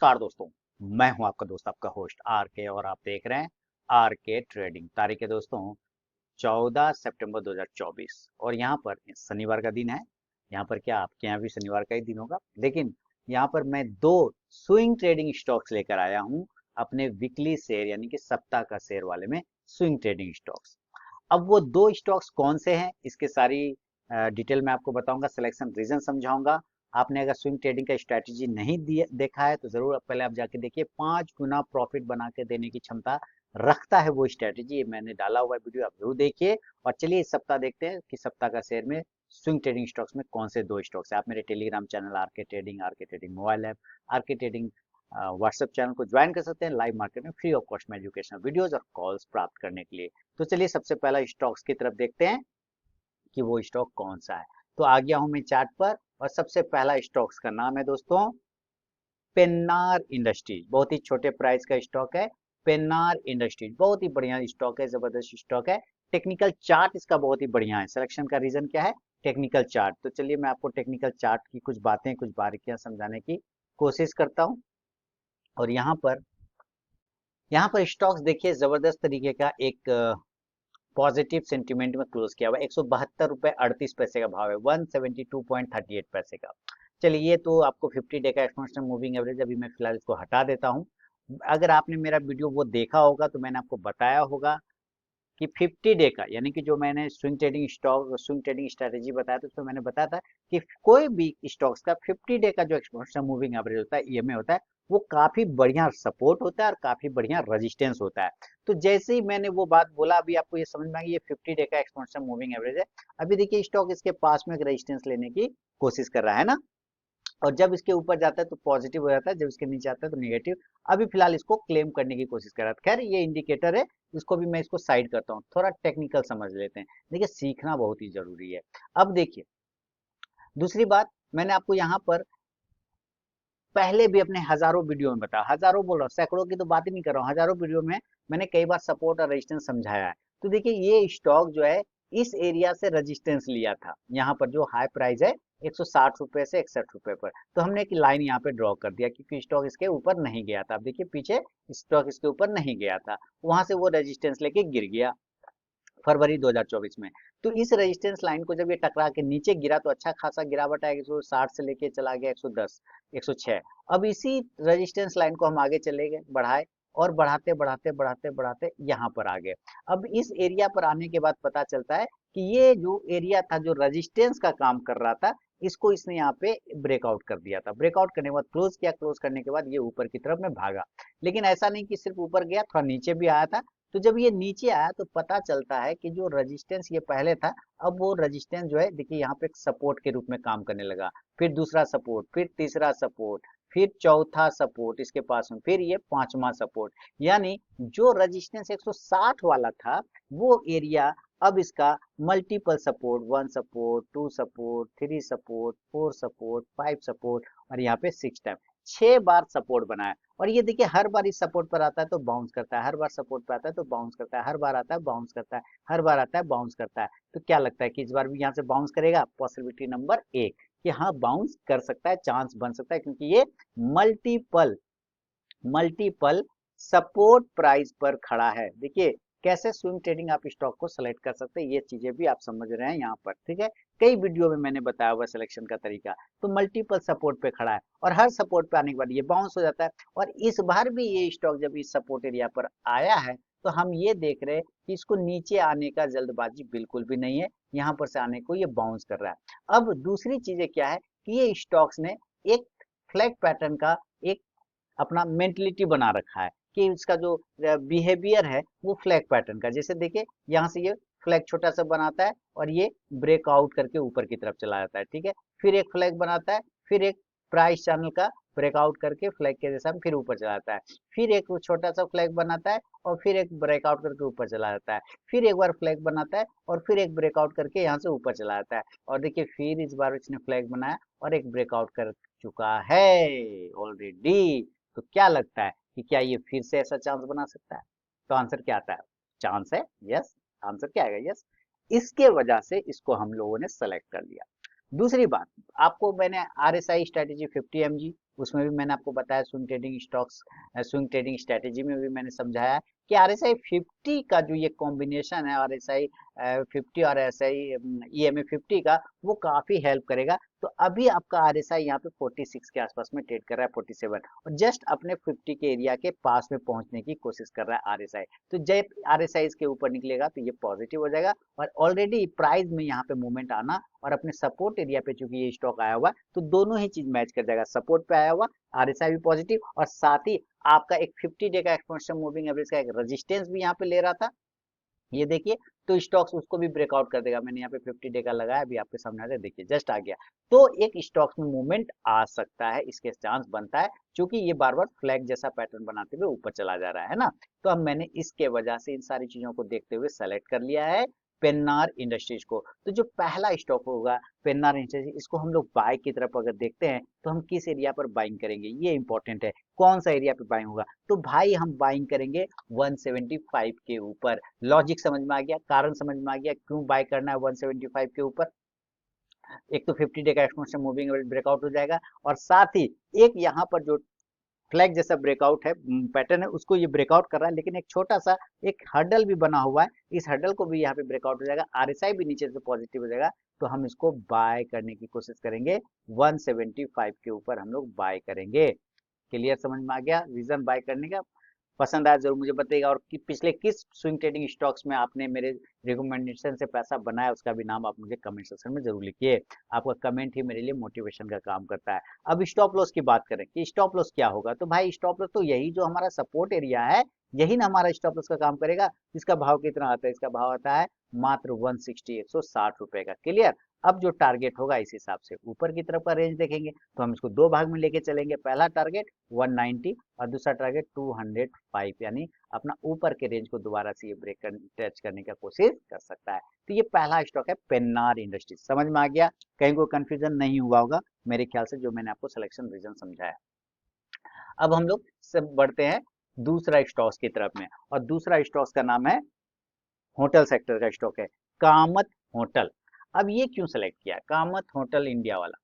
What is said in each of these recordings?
नमस्कार दोस्तों, मैं हूं आपका दोस्त आपका होस्ट आर के और आप देख रहे हैं आर के ट्रेडिंग। तारीख है दोस्तों 14 सितंबर 2024 और यहाँ पर शनिवार का दिन है। यहाँ पर क्या आपके यहाँ भी शनिवार का ही दिन होगा, लेकिन यहाँ पर मैं दो स्विंग ट्रेडिंग स्टॉक्स लेकर आया हूँ अपने वीकली शेयर यानी कि सप्ताह का शेयर वाले में स्विंग ट्रेडिंग स्टॉक्स। अब वो दो स्टॉक्स कौन से हैं इसके सारी डिटेल में आपको बताऊंगा, सिलेक्शन रीजन समझाऊंगा। आपने अगर स्विंग ट्रेडिंग का स्ट्रैटेजी नहीं देखा है तो जरूर पहले आप जाके देखिए। 5 गुना प्रॉफिट बना के देने की क्षमता रखता है वो स्ट्रैटेजी, ये मैंने डाला हुआ वीडियो, आप जरूर देखिए। और चलिए इस सप्ताह देखते हैं कि सप्ताह का शेयर में स्विंग ट्रेडिंग स्टॉक्स में कौन से दो स्टॉक्स है। आप मेरे टेलीग्राम चैनल आर के ट्रेडिंग मोबाइल ऐप, आर के ट्रेडिंग व्हाट्सएप चैनल को ज्वाइन कर सकते हैं लाइव मार्केट में फ्री ऑफ कॉस्ट में एजुकेशनल वीडियोस और कॉल्स प्राप्त करने के लिए। तो चलिए सबसे पहला स्टॉक्स की तरफ देखते हैं कि वो स्टॉक कौन सा है। तो आ गया हूं मैं चार्ट पर और सबसे पहला स्टॉक्स का नाम है दोस्तों पेन्नार इंडस्ट्रीज। बहुत ही छोटे प्राइस का स्टॉक है पेन्नार इंडस्ट्रीज, बहुत ही बढ़िया स्टॉक है, जबरदस्त स्टॉक है। टेक्निकल चार्ट इसका बहुत ही बढ़िया है। सिलेक्शन का रीजन क्या है? Technical chart. तो चलिए मैं आपको टेक्निकल चार्ट की कुछ बातें कुछ बारीकियां समझाने की कोशिश करता हूं। और यहाँ पर स्टॉक्स देखिए जबरदस्त तरीके का एक पॉजिटिव सेंटीमेंट में क्लोज किया हुआ है। 172 रुपए 38 पैसे का भाव है, 172.38 पैसे का। चलिए ये तो आपको 50 डे का एक्सपोनेंशियल मूविंग एवरेज, अभी मैं फिलहाल इसको हटा देता हूँ। अगर आपने मेरा वीडियो वो देखा होगा तो मैंने आपको बताया होगा कि 50 डे का यानी कि जो मैंने swing trading stock swing trading strategy बताया था उसमें मैंने बताया था कि कोई भी स्टॉक्स का 50 डे का जो एक्सपोनेंशियल मूविंग एवरेज होता है ईएमए होता है, वो काफी बढ़िया सपोर्ट होता है और काफी बढ़िया रेजिस्टेंस होता है। तो जैसे ही मैंने वो बात बोला अभी आपको ये समझ में आ गई, ये 50 डे का एक्सपोनेंशियल मूविंग एवरेज है। अभी देखिए स्टॉक इसके पास में एक रेजिस्टेंस लेने की कोशिश कर रहा है ना, और जब इसके ऊपर जाता है तो पॉजिटिव हो जाता है, जब इसके नीचे आता है तो नेगेटिव। अभी फिलहाल इसको क्लेम करने की कोशिश कर रहा था। खैर ये इंडिकेटर है, इसको भी मैं इसको साइड करता हूँ। थोड़ा टेक्निकल समझ लेते हैं, देखिए सीखना बहुत ही जरूरी है। अब देखिए दूसरी बात, मैंने आपको यहाँ पर पहले भी अपने हजारों वीडियो में बताया, हजारों बोल रहा हूँ, सैकड़ों की तो बात ही नहीं कर रहा हूँ, हजारों वीडियो में मैंने कई बार सपोर्ट और रेजिस्टेंस समझाया है। तो देखिए ये स्टॉक जो है इस एरिया से रेजिस्टेंस लिया था, यहाँ पर जो हाई प्राइस है 160 रुपए से 61 रुपए पर। तो हमने एक लाइन यहाँ पे ड्रॉ कर दिया क्योंकि स्टॉक इसके ऊपर नहीं गया था। अब देखिए पीछे स्टॉक इसके ऊपर नहीं गया था, वहां से वो रेजिस्टेंस लेके गिर गया फरवरी 2024 में। तो इस रेजिस्टेंस लाइन को जब ये टकरा के नीचे गिरा तो अच्छा खासा गिरावट आया, 160 से लेके चला गया 110 106। अब इसी रेजिस्टेंस लाइन को हम आगे चले गए, बढ़ाए और बढ़ाते बढ़ाते बढ़ाते बढ़ाते यहाँ पर आ गए। अब इस एरिया पर आने के बाद पता चलता है कि ये जो एरिया था जो रेजिस्टेंस का काम कर रहा था, इसको इसने यहाँ पे ब्रेकआउट कर दिया था। ब्रेकआउट करने के बाद क्लोज किया, क्लोज करने के बाद ये ऊपर की तरफ में भागा। लेकिन ऐसा नहीं कि सिर्फ ऊपर गया, थोड़ा नीचे भी आया था। तो जब ये नीचे आया तो पता चलता है कि जो रेजिस्टेंस ये पहले था, अब वो रेजिस्टेंस जो है देखिए यहाँ पे एक सपोर्ट के रूप में काम करने लगा। फिर दूसरा सपोर्ट, फिर तीसरा सपोर्ट, फिर चौथा सपोर्ट इसके पास में, फिर ये पांचवा सपोर्ट। यानी जो रेजिस्टेंस 160 वाला था वो एरिया अब इसका multiple support, 1 support, 2 support, 3 support, 4 support, 5 support और यहाँ पे 6 टाइम 6 बार सपोर्ट बनाया। और ये देखिए हर बार इस सपोर्ट पर आता है तो बाउंस करता है, हर बार सपोर्ट पर आता है तो बाउंस करता है, हर बार आता है बाउंस करता है, हर बार आता है बाउंस करता है। तो क्या लगता है कि इस बार भी यहाँ से बाउंस करेगा? पॉसिबिलिटी नंबर 1 कि हाँ बाउंस कर सकता है, चांस बन सकता है, क्योंकि ये मल्टीपल मल्टीपल सपोर्ट प्राइस पर खड़ा है। देखिए कैसे स्विंग ट्रेडिंग आप स्टॉक को सेलेक्ट कर सकते हैं, ये चीजें भी आप समझ रहे हैं यहाँ पर, ठीक है। कई वीडियो में मैंने बताया हुआ सिलेक्शन का तरीका। तो मल्टीपल सपोर्ट पे खड़ा है और हर सपोर्ट पे आने के बाद ये बाउंस हो जाता है। और इस बार भी ये स्टॉक जब इस सपोर्ट एरिया पर आया है तो हम ये देख रहे हैं कि इसको नीचे आने का जल्दबाजी बिल्कुल भी नहीं है, यहाँ पर से आने को ये बाउंस कर रहा है। अब दूसरी चीजें क्या है कि ये स्टॉक्स ने एक फ्लैग पैटर्न का एक अपना मेंटलिटी बना रखा है कि इसका जो बिहेवियर है वो फ्लैग पैटर्न का। जैसे देखिए यहाँ से ये फ्लैग छोटा सा बनाता है और ये ब्रेकआउट करके ऊपर की तरफ चला जाता है, ठीक है। फिर एक फ्लैग बनाता है, फिर एक प्राइस चैनल का ब्रेकआउट करके फ्लैग के जैसा फिर ऊपर चला जाता है, फिर एक छोटा सा फ्लैग बनाता है और फिर एक ब्रेकआउट करके ऊपर चला जाता है, फिर एक बार फ्लैग बनाता है और फिर एक ब्रेकआउट करके यहाँ से ऊपर चला जाता है। और देखिए फिर इस बार इसने फ्लैग बनाया और एक ब्रेकआउट कर चुका है ऑलरेडी। तो क्या लगता है कि क्या ये फिर से ऐसा चांस बना सकता है? तो आंसर क्या आता है? चांस है, यस। आंसर क्या आएगा? यस। इसके वजह से इसको हम लोगों ने सेलेक्ट कर लिया। दूसरी बात, आपको मैंने RSI स्ट्रेटेजी 50 mg उसमें भी मैंने आपको बताया, swing trading stocks, swing trading strategy में भी मैंने समझाया कि RSI 50 का जो ये कॉम्बिनेशन है, RSI 50 और RSI EMA 50 का, वो काफी हेल्प करेगा। तो अभी आपका RSI यहाँ पे 46 के आसपास में ट्रेड कर रहा है, 47, और जस्ट अपने 50 के एरिया के पास में पहुंचने की कोशिश कर रहा है RSI। तो जब RSI इसके ऊपर निकलेगा तो ये पॉजिटिव हो जाएगा, और ऑलरेडी प्राइस में यहाँ पे मूवमेंट आना और अपने सपोर्ट एरिया पे चूंकि ये स्टॉक आया हुआ है, तो दोनों ही चीज मैच कर जाएगा। सपोर्ट पे आया हुआ, RSI भी पॉजिटिव, और साथ ही आपका एक 50 डे का एक्सपोनेंशियल मूविंग एवरेज का एक रेजिस्टेंस भी यहाँ पे ले रहा था, ये देखिए। तो स्टॉक्स उसको भी ब्रेकआउट कर देगा। मैंने यहाँ पे 50 डे का लगाया, अभी आपके सामने आ रहा है, देखिए जस्ट आ गया। तो एक स्टॉक्स में मूवमेंट आ सकता है, इसके चांस बनता है, क्योंकि ये बार बार फ्लैग जैसा पैटर्न बनाते हुए ऊपर चला जा रहा है ना। तो अब मैंने इसके वजह से इन सारी चीजों को देखते हुए सेलेक्ट कर लिया है पेन्नार इंडस्ट्रीज को। तो जो पहला स्टॉक होगा पेन्नार इंडस्ट्रीज, इसको हम लोग बाय की तरफ अगर देखते हैं तो हम किस एरिया पर बाइंग करेंगे, ये इंपॉर्टेंट है। कौन सा एरिया पे बाइंग होगा, तो भाई हम बाइंग करेंगे 175 के ऊपर। लॉजिक समझ में आ गया, कारण समझ में आ गया क्यों बाय करना है 175 के ऊपर। एक तो 50 डे का एक्सपोनेंशियल मूविंग एवरेज ब्रेकआउट हो जाएगा, और साथ ही एक यहाँ पर जो फ्लैग जैसा ब्रेकआउट है, पैटर्न है, उसको ये ब्रेकआउट कर रहा है, लेकिन एक छोटा सा एक हर्डल भी बना हुआ है, इस हर्डल को भी यहाँ पे ब्रेकआउट हो जाएगा, RSI भी नीचे से पॉजिटिव हो जाएगा। तो हम इसको बाय करने की कोशिश करेंगे, 175 के ऊपर हम लोग बाय करेंगे। क्लियर, समझ में आ गया रीजन बाय करने का। पसंद आया जरूर मुझे बताइएगा, और कि पिछले किस स्विंग ट्रेडिंग स्टॉक्स में आपने मेरे रिकमेंडेशन से पैसा बनाया, उसका भी नाम आप मुझे कमेंट सेक्शन में जरूर लिखिए। आपका कमेंट ही मेरे लिए मोटिवेशन का काम करता है। अब स्टॉप लॉस की बात करें कि स्टॉप लॉस क्या होगा, तो भाई स्टॉप लॉस तो यही जो हमारा सपोर्ट एरिया है, यही ना हमारा स्टॉप लॉस का काम करेगा। इसका भाव कितना आता है, इसका भाव आता है मात्र 160, 160 रुपए का। क्लियर। अब जो टारगेट होगा इस हिसाब से ऊपर की तरफ का रेंज देखेंगे, तो हम इसको दो भाग में लेके चलेंगे। पहला टारगेट 190 और दूसरा टारगेट 205, यानी अपना ऊपर के रेंज को दोबारा से ये ब्रेक कर टच करने का कोशिश कर सकता है। तो ये पहला स्टॉक है पेन्नार इंडस्ट्रीज। समझ में आ गया, कहीं कोई कंफ्यूजन नहीं हुआ होगा मेरे ख्याल से, जो मैंने आपको सिलेक्शन रीजन समझाया। अब हम लोग सब बढ़ते हैं दूसरा स्टॉक्स की तरफ में, और दूसरा स्टॉक्स का नाम है, होटल सेक्टर का स्टॉक है, कामत होटल। अब ये क्यों सेलेक्ट किया कामत होटल इंडिया वाला,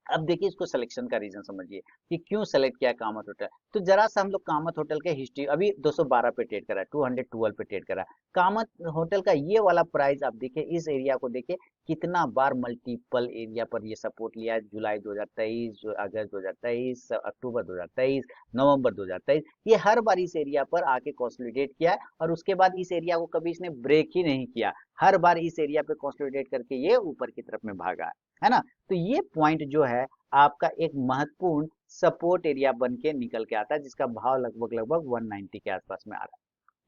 अब देखिए इसको सिलेक्शन का रीजन समझिए कि क्यों सेलेक्ट किया कामत होटल। तो जरा सा हम लोग कामत होटल के हिस्ट्री, अभी 212 पे ट्रेड कर रहा है, 212 पे ट्रेड कर रहा है। कामत होटल का ये वाला प्राइस आप देखिए, इस एरिया को देखिए कितना बार मल्टीपल एरिया पर ये सपोर्ट लिया है। जुलाई 2023, अगस्त 2023, अक्टूबर 2023, नवंबर 2023, ये हर बार इस एरिया पर आके कंसोलिडेट किया है, और उसके बाद इस एरिया को कभी इसने ब्रेक ही नहीं किया। हर बार इस एरिया पे कंसोलिडेट करके ये ऊपर की तरफ में भागा है ना। तो ये पॉइंट जो है आपका एक महत्वपूर्ण सपोर्ट एरिया बन के निकल के आता है, जिसका भाव लगभग लगभग 190 के आसपास में आ रहा है।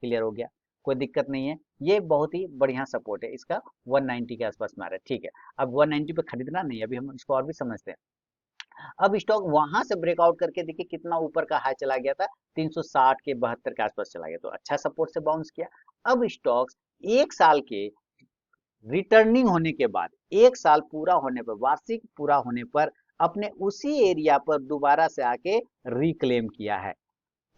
क्लियर हो गया, कोई दिक्कत नहीं है, ये बहुत ही बढ़िया सपोर्ट है इसका, 190 के आसपास में आ रहा है। ठीक है, अब 190 पे खरीदना नहीं, अभी हम इसको और भी समझते हैं। अब स्टॉक वहां से ब्रेकआउट करके देखिए कितना ऊपर का हाई चला गया था, 360 के 72 के आसपास चला गया, तो अच्छा सपोर्ट से बाउंस किया। अब स्टॉक्स एक साल के रिटर्निंग होने के बाद, एक साल पूरा होने पर, वार्षिक पूरा होने पर, अपने उसी एरिया पर दोबारा से आके रिक्लेम किया है।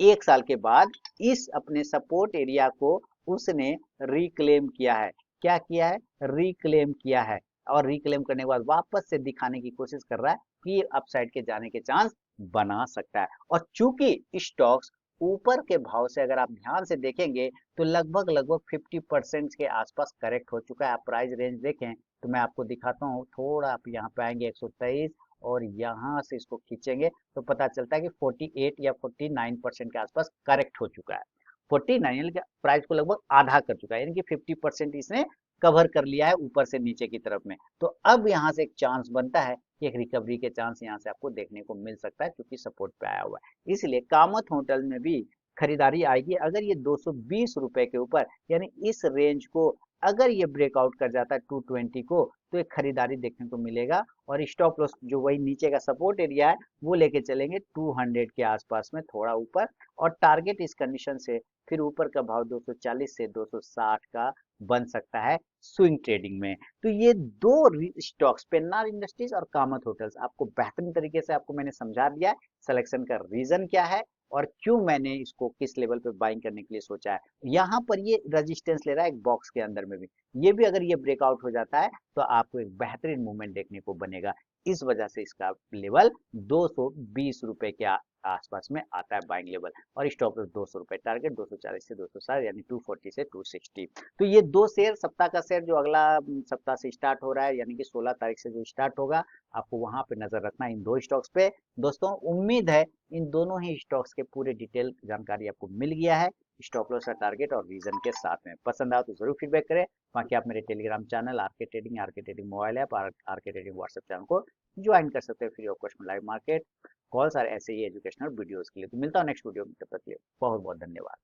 एक साल के बाद इस अपने सपोर्ट एरिया को उसने रिक्लेम किया है। क्या किया है, रिक्लेम किया है, और रिक्लेम करने के बाद वापस से दिखाने की कोशिश कर रहा है कि अपसाइड के जाने के चांस बना सकता है। और चूंकि स्टॉक्स ऊपर के भाव से अगर आप ध्यान से देखेंगे तो लगभग लगभग 50% के आसपास करेक्ट हो चुका है। आप प्राइस रेंज देखें तो मैं आपको दिखाता हूँ, थोड़ा आप यहाँ पे आएंगे 123, और यहाँ से इसको खींचेंगे तो पता चलता है कि 48 या 49% के आसपास करेक्ट हो चुका है। 49 यानी कि प्राइस को लगभग आधा कर चुका है, यानी कि 50% इसने कवर कर लिया है ऊपर से नीचे की तरफ में। तो अब यहाँ से एक चांस बनता है कि एक रिकवरी के चांस यहाँ से आपको देखने को मिल सकता है, क्योंकि सपोर्ट पे आया हुआ है। इसलिए कामत होटल में भी खरीदारी आएगी अगर ये 220 रुपए के ऊपर, यानी इस रेंज को अगर ये ब्रेकआउट कर जाता है 220 को, तो एक खरीदारी देखने को मिलेगा। और स्टॉप लॉस जो वही नीचे का सपोर्ट एरिया है वो लेके चलेंगे 200 के आसपास में, थोड़ा ऊपर। और टारगेट इस कंडीशन से फिर ऊपर का भाव 240 से 260 का बन सकता है स्विंग ट्रेडिंग में। तो ये दो स्टॉक्स, पेन्नार इंडस्ट्रीज और कामत होटल्स, आपको बेहतरीन तरीके से आपको मैंने समझा दिया है सिलेक्शन का रीजन क्या है, और क्यों मैंने इसको किस लेवल पे बाइंग करने के लिए सोचा है। यहाँ पर ये रेजिस्टेंस ले रहा है एक बॉक्स के अंदर में भी, ये भी अगर ये ब्रेकआउट हो जाता है तो आपको एक बेहतरीन मूवमेंट देखने को बनेगा। इस वजह से इसका लेवल 220 रुपए के आसपास में आता है बाइंग लेवल, और स्टॉप लॉस 200 रुपए, टारगेट 240 से 260 यानी 240 से 260। तो ये दो शेयर, सप्ताह का शेयर जो अगला सप्ताह से स्टार्ट हो रहा है यानी कि 16 तारीख से जो स्टार्ट होगा, आपको वहां पे नजर रखना इन दो स्टॉक्स पे। दोस्तों उम्मीद है इन दोनों ही स्टॉक्स के पूरे डिटेल जानकारी आपको मिल गया है, स्टॉप लॉस का टारगेट और रीजन के साथ में। पसंद आया तो जरूर फीडबैक करें। बाकी आप मेरे Telegram channel RK trading mobile app, RK trading WhatsApp channel को ज्वाइन कर सकते हैं फ्री ऑफ कॉस्ट में लाइव मार्केट कॉल्स और ऐसे ही एजुकेशनल वीडियोस के लिए। तो मिलता हूँ नेक्स्ट वीडियो में, तब तक के लिए बहुत बहुत धन्यवाद।